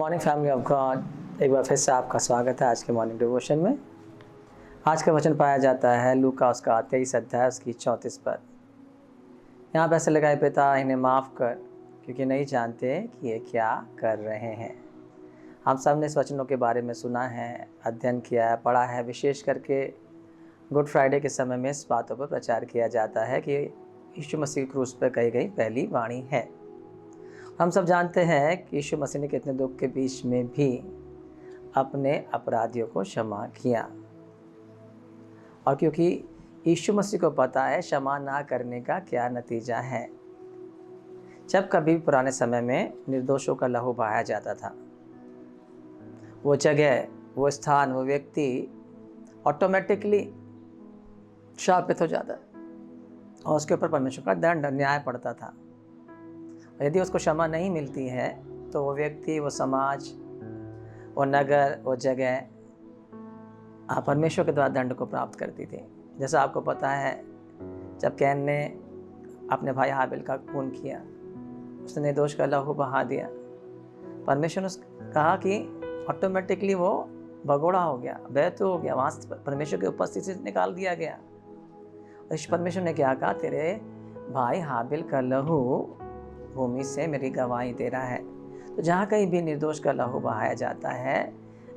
Morning family of God, एक बार फिर से आपका स्वागत है आज के मॉर्निंग डिवोशन में। आज का वचन पाया जाता है लूका उसका 23 अध्याय उसकी 34 पर। यहाँ पर ऐसे लगाए, पिता इन्हें माफ़ कर क्योंकि नहीं जानते कि ये क्या कर रहे हैं। हम सब ने इस वचनों के बारे में सुना है, अध्ययन किया है, पढ़ा है। विशेष करके गुड फ्राइडे के समय में इस बातों पर प्रचार किया जाता है कि यीशु मसीह क्रूस पर कही गई पहली वाणी है। हम सब जानते हैं कि यीशु मसीह ने कितने दुख के बीच में भी अपने अपराधियों को क्षमा किया, और क्योंकि यीशु मसीह को पता है क्षमा ना करने का क्या नतीजा है। जब कभी पुराने समय में निर्दोषों का लहू बहाया जाता था, वो जगह, वो स्थान, वो व्यक्ति ऑटोमेटिकली शापित हो जाता और उसके ऊपर परमेश्वर का दंड, न्याय पड़ता था। यदि उसको क्षमा नहीं मिलती है तो वो व्यक्ति, वो समाज, वो नगर, वो जगह परमेश्वर के द्वारा दंड को प्राप्त करती थी। जैसा आपको पता है, जब कैन ने अपने भाई हाबिल का खून किया, उसने निर्दोष का लहू बहा दिया, परमेश्वर ने कहा कि ऑटोमेटिकली वो भगोड़ा हो गया, बेतु हो गया, वहाँ से परमेश्वर की उपस्थिति से निकाल दिया गया। और परमेश्वर ने क्या कहा, तेरे भाई हाबिल का लहू भूमि से मेरी गवाही दे रहा है। तो जहाँ कहीं भी निर्दोष का लहू बहाया जाता है,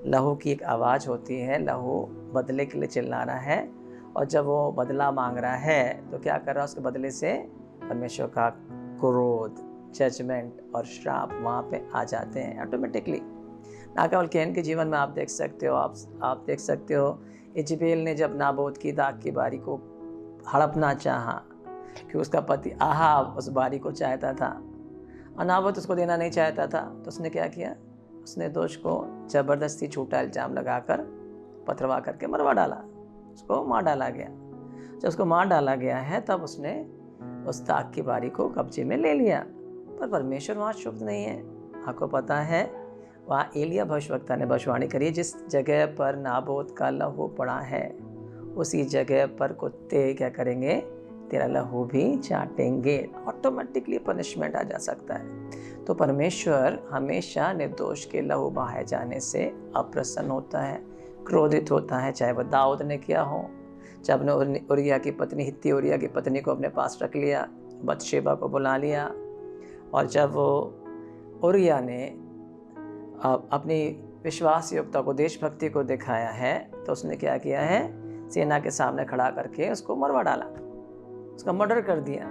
लहू की एक आवाज़ होती है, लहू बदले के लिए चिल्ला रहा है, और जब वो बदला मांग रहा है तो क्या कर रहा है, उसके बदले से परमेश्वर का क्रोध, जजमेंट और श्राप वहाँ पे आ जाते हैं ऑटोमेटिकली। ना केवल कैन के जीवन में आप देख सकते हो, आप देख सकते हो इजबेल ने जब नाबोत की दाग की बारी को हड़पना चाहा कि उसका पति आहाब उस बारी को चाहता था और नाबोत उसको देना नहीं चाहता था, तो उसने क्या किया, उसने दोष को ज़बरदस्ती झूठा इल्ज़ाम लगाकर पथरवा करके मरवा डाला, उसको मार डाला गया। जब उसको मार डाला गया है तब उसने उस दाग की बारी को कब्जे में ले लिया, पर परमेश्वर वहाँ शुभ नहीं है। आपको पता है, वहाँ एलिया भविष्यवक्ता ने भविष्यवाणी करी, जिस जगह पर नाबोत का लहू पड़ा है उसी जगह पर कुत्ते क्या करेंगे, तेरा लहू भी चाटेंगे। ऑटोमेटिकली पनिशमेंट आ जा सकता है। तो परमेश्वर हमेशा निर्दोष के लहू बहाए जाने से अप्रसन्न होता है, क्रोधित होता है। चाहे वह दाऊद ने किया हो, जब ने उरिया की पत्नी, हित्ती उरिया की पत्नी को अपने पास रख लिया, बतशेबा को बुला लिया, और जब वो उरिया ने अपनी विश्वास योग्यता को, देशभक्ति को दिखाया है, तो उसने क्या किया है, सेना के सामने खड़ा करके उसको मरवा डाला, उसका मर्डर कर दिया।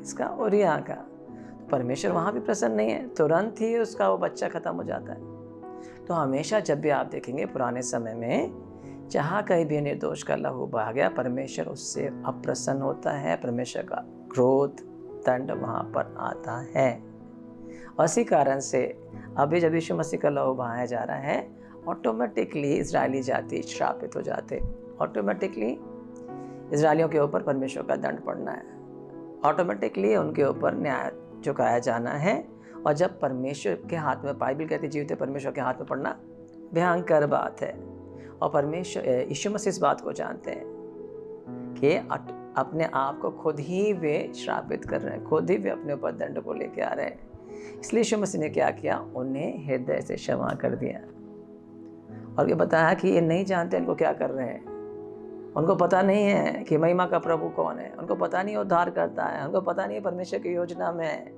इसका उरिया का। तो परमेश्वर वहाँ भी प्रसन्न नहीं है, तुरंत ही उसका वो बच्चा खत्म हो जाता है। तो हमेशा जब भी आप देखेंगे पुराने समय में, जहाँ कहीं भी निर्दोष का लहू बहा गया, परमेश्वर उससे अप्रसन्न होता है, परमेश्वर का क्रोध, दंड वहाँ पर आता है। और इसी कारण से अभी जब यीशु मसीह का लहू बहाया जा रहा है, ऑटोमेटिकली इजरायली जाति श्रापित हो जाते, ऑटोमेटिकली इजरायलियों के ऊपर परमेश्वर का दंड पड़ना है, ऑटोमेटिकली उनके ऊपर न्याय चुकाया जाना है। और जब परमेश्वर के हाथ में, बाइबल कहती है जीवते परमेश्वर के हाथ में पड़ना भयंकर बात है। और परमेश्वर, यीशु मसीह इस बात को जानते हैं कि अपने आप को खुद ही वे श्रापित कर रहे हैं, खुद ही वे अपने ऊपर दंड को लेके आ रहे हैं। इसलिए यीशु मसीह ने क्या किया, उन्हें हृदय से क्षमा कर दिया और ये बताया कि ये नहीं जानते इनको क्या कर रहे हैं। उनको पता नहीं है कि महिमा का प्रभु कौन है, उनको पता नहीं उद्धार करता है, उनको पता नहीं परमेश्वर की योजना में है।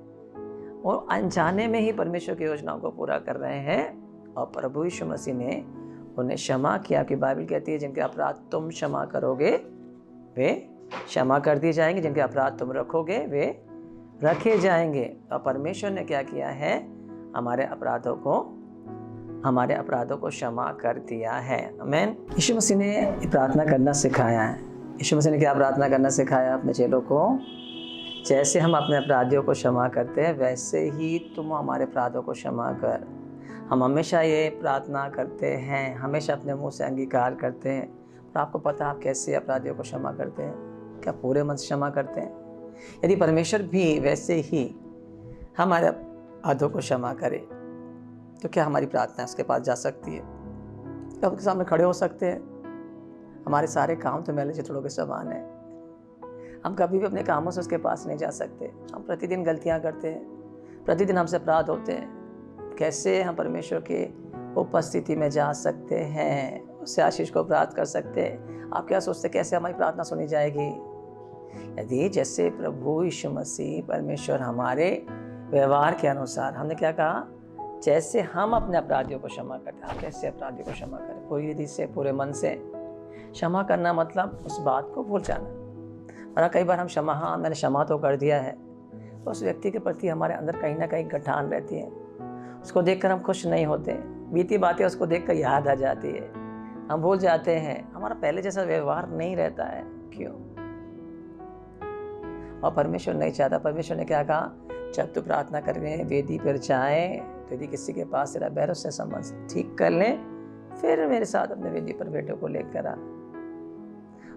वो अनजाने में ही परमेश्वर की योजनाओं को पूरा कर रहे हैं। और प्रभु यीशु मसीह ने उन्हें क्षमा किया, कि बाइबल कहती है जिनके अपराध तुम क्षमा करोगे वे क्षमा कर दिए जाएंगे, जिनके अपराध तुम रखोगे वे रखे जाएंगे। और परमेश्वर ने क्या किया है, हमारे अपराधों को क्षमा कर दिया है। आमीन। यीशु मसीह ने प्रार्थना करना सिखाया है। यीशु मसीह ने क्या प्रार्थना करना सिखाया अपने चेलों को, जैसे हम अपने अपराधियों को क्षमा करते हैं वैसे ही तुम हमारे अपराधों को क्षमा कर। हम हमेशा ये प्रार्थना करते हैं, हमेशा अपने मुंह से अंगीकार करते हैं, पर आपको पता आप कैसे अपराधियों को क्षमा करते हैं? क्या पूरे मन से क्षमा करते हैं? यदि परमेश्वर भी वैसे ही हमारे अपराधों को क्षमा करे तो क्या हमारी प्रार्थना उसके पास जा सकती है? क्या उसके सामने खड़े हो सकते हैं? हमारे सारे काम तो मैले चिथड़ों के समान है। हम कभी भी अपने कामों से उसके पास नहीं जा सकते। हम प्रतिदिन गलतियां करते हैं, प्रतिदिन हमसे अपराध होते हैं, कैसे हम परमेश्वर की उपस्थिति में जा सकते हैं, उससे आशीष को प्राप्त कर सकते हैं। आप क्या सोचते हैं कैसे हमारी प्रार्थना सुनी जाएगी? यदि जैसे प्रभु यीशु मसीह परमेश्वर हमारे व्यवहार के अनुसार, हमने क्या कहा, जैसे हम अपने अपराधियों को क्षमा करते हैं, आप कैसे अपराधियों को क्षमा करें? पूरी रीति से, पूरे मन से क्षमा करना मतलब उस बात को भूल जाना। और कई बार हम क्षमा, हाँ मैंने क्षमा तो कर दिया है, तो उस व्यक्ति के प्रति हमारे अंदर कहीं ना कहीं गठान रहती है। उसको देखकर हम खुश नहीं होते, बीती बातें उसको देखकर याद आ जाती है, हम भूल जाते हैं, हमारा पहले जैसा व्यवहार नहीं रहता है। क्यों? और परमेश्वर नहीं चाहता। परमेश्वर ने क्या कहा, जब तू प्रार्थना करने वेदी पर जाए तो यदि किसी के पास तेरा बैर उससे संबंध ठीक कर ले, फिर मेरे साथ अपने वेदी पर बेटों को लेकर आ।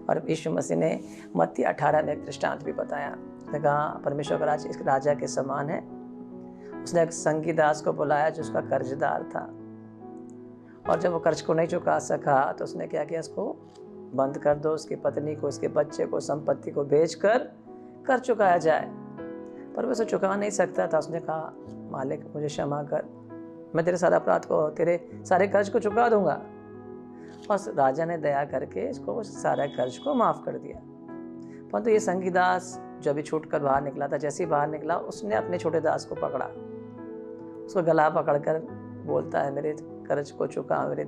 और यीशु मसीह ने मत्ती 18 में एक दृष्टांत भी बताया। उसने कहा परमेश्वर का राज्य इस राजा के समान है। उसने एक संगी दास को बुलाया जो उसका कर्जदार था, और जब वो कर्ज को नहीं चुका सका तो उसने क्या किया, उसको बंद कर दो, उसकी पत्नी को, उसके बच्चे को, संपत्ति को बेचकर कर चुकाया जाए। पर वैसे चुका नहीं सकता था। उसने कहा मालिक मुझे क्षमा कर, मैं तेरे सारे अपराध को, तेरे सारे कर्ज को चुका दूंगा। और राजा ने दया करके इसको सारा कर्ज को माफ़ कर दिया। परंतु ये संगी दास जो अभी छूट कर बाहर निकला था, जैसे ही बाहर निकला उसने अपने छोटे दास को पकड़ा, उसको गला पकड़कर बोलता है मेरे कर्ज को चुका, मेरे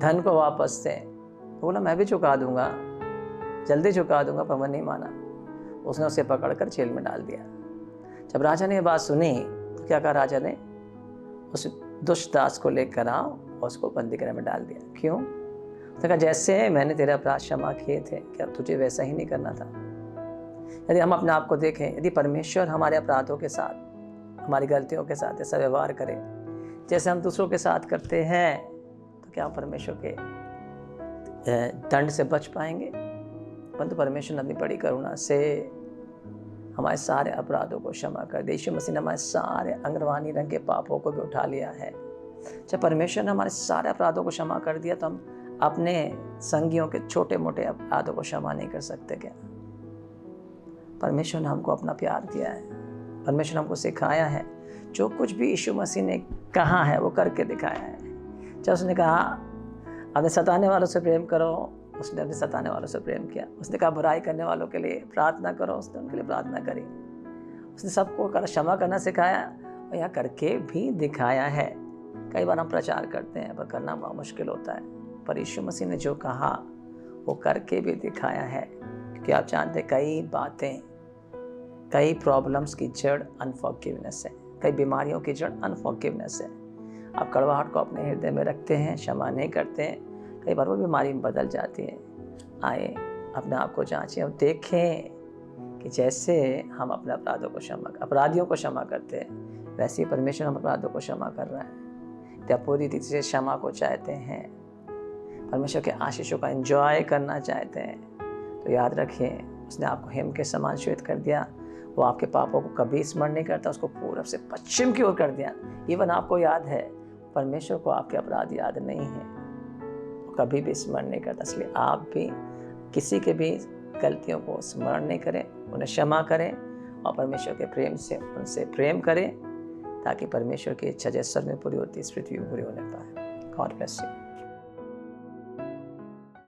धन को वापस दे। बोला मैं भी चुका दूंगा, जल्दी चुका दूंगा, पर वो नहीं माना। उसने उसे पकड़कर जेल में डाल दिया। जब राजा ने ये बात सुनी तो क्या कहा राजा ने, उस दुष्ट दास को लेकर आओ और उसको बंदी गृह में डाल दिया। क्यों? उसने कहा जैसे मैंने तेरे अपराध क्षमा किए थे, क्या तुझे वैसा ही नहीं करना था? यदि हम अपने आप को देखें, यदि परमेश्वर हमारे अपराधों के साथ, हमारी गलतियों के साथ ऐसा व्यवहार करे जैसे हम दूसरों के साथ करते हैं, तो क्या हम परमेश्वर के दंड से बच पाएंगे? परंतु परमेश्वर ने अपनी बड़ी करुणा से हमारे सारे अपराधों को क्षमा कर दिया। यीशु मसीह ने हमारे सारे अंगरवानी रंग के पापों को भी उठा लिया है। जब परमेश्वर ने हमारे सारे अपराधों को क्षमा कर दिया तो हम अपने संगियों के छोटे मोटे अपराधों को क्षमा नहीं कर सकते क्या? परमेश्वर ने हमको अपना प्यार दिया है, परमेश्वर ने हमको सिखाया है, जो कुछ भी यीशु मसीह ने कहा है वो करके दिखाया है। जब उसने कहा अपने सताने वालों से प्रेम करो, उसने अपने सताने वालों से प्रेम किया। उसने कहा बुराई करने वालों के लिए प्रार्थना करो, उसने उनके लिए प्रार्थना करी। उसने सबको क्षमा करना सिखाया और यहाँ करके भी दिखाया है। कई बार हम प्रचार करते हैं पर करना बहुत मुश्किल होता है, पर यीशु मसीह ने जो कहा वो करके भी दिखाया है। क्योंकि आप जानते कई बातें, कई प्रॉब्लम्स की जड़ अनफॉरगिवनेस है, कई बीमारियों की जड़ अनफॉरगिवनेस है। आप कड़वाहट को अपने हृदय में रखते हैं, क्षमा नहीं करते हैं, कई बार वो बीमारी में बदल जाती है। आए अपने आप को जांचें और देखें कि जैसे हम अपने अपराधियों को क्षमा करते हैं, वैसे ही परमेश्वर हम अपराधों को क्षमा कर रहा है। क्या पूरी रीति से क्षमा को चाहते हैं, परमेश्वर के आशीषों का एंजॉय करना चाहते हैं, तो याद रखें उसने आपको हिम के समान श्वेत कर दिया। वो आपके पापों को कभी स्मरण नहीं करता, उसको पूरब से पश्चिम की ओर कर दिया। इवन आपको याद है, परमेश्वर को आपके अपराध याद नहीं है, कभी भी स्मरण नहीं करता। इसलिए आप भी किसी के भी गलतियों को स्मरण नहीं करें, उन्हें क्षमा करें और परमेश्वर के प्रेम से उनसे प्रेम करें, ताकि परमेश्वर की इच्छा जैसे स्वर्ग में पूरी होती है इस पृथ्वी में पूरी होने पाए। God bless you.